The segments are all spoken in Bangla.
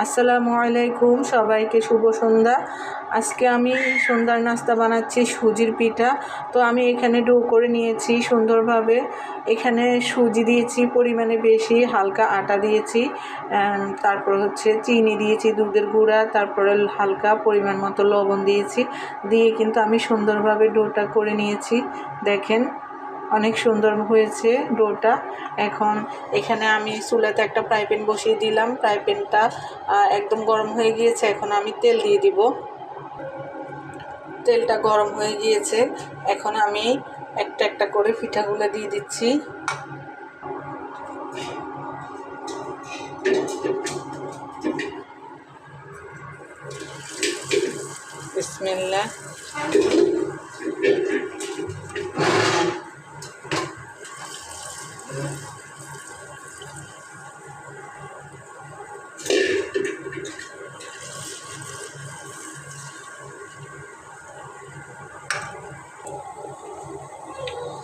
আসসালামু আলাইকুম, সবাইকে শুভ সন্ধ্যা। আজকে আমি সন্ধ্যার নাস্তা বানাচ্ছি সুজির পিঠা। তো আমি এখানে ডো করে নিয়েছি সুন্দরভাবে। এখানে সুজি দিয়েছি পরিমাণে বেশি, হালকা আটা দিয়েছি, তারপর হচ্ছে চিনি দিয়েছি, দুধের গুঁড়া, তারপরে হালকা পরিমাণ মতো লবণ দিয়েছি, দিয়ে কিন্তু আমি সুন্দরভাবে ডোটা করে নিয়েছি। দেখেন অনেক সুন্দর হয়েছে ডোটা। এখন এখানে আমি চুলাতে একটা ফ্রাই প্যান বসিয়ে দিলাম। ফ্রাই প্যানটা একদম গরম হয়ে গিয়েছে। এখন আমি তেল দিয়ে দিব। তেলটা গরম হয়ে গিয়েছে। এখন আমি একটা একটা করে পিঠাগুলো দিয়ে দিচ্ছি। বিসমিল্লাহ।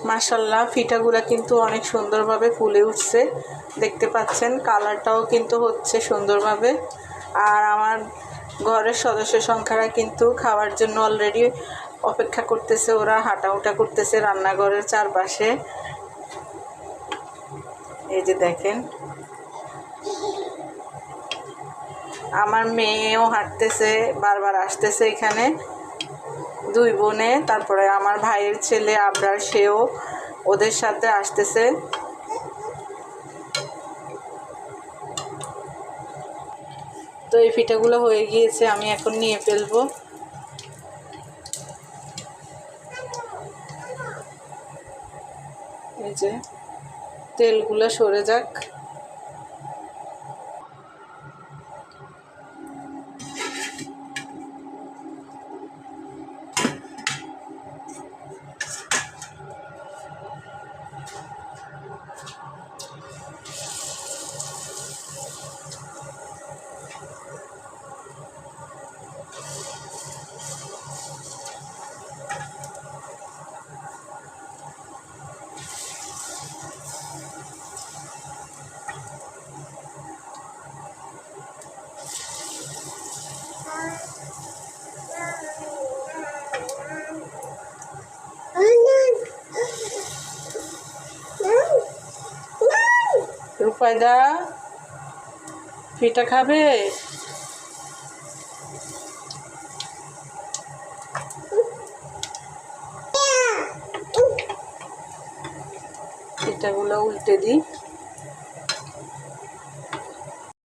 মাশাআল্লাহ, পিঠাগুলো কিন্তু অনেক সুন্দরভাবে ফুলে উঠছে, দেখতে পাচ্ছেন। কালারটাও কিন্তু হচ্ছে সুন্দরভাবে। আর আমার ঘরের সদস্য সংখ্যারা কিন্তু খাওয়ার জন্য অলরেডি অপেক্ষা করতেছে। ওরা হাঁটাহুটা করতেছে রান্নাঘরের চারপাশে। এই যে দেখেন, আমার মেয়েও হাঁটতেছে, বারবার আসতেছে এখানে। দুই বোনে, তারপরে আমার ভাইয়ের ছেলে আবরার, সেও ওদের সাথে আসতেছে। তো এই পিঠাগুলো হয়ে গিয়েছে, আমি এখন নিয়ে ফেলবো। এই যে তেলগুলো সরে যাক। রূপায়দা পিঠা খাবে? পিঠাগুলো উল্টে দিই।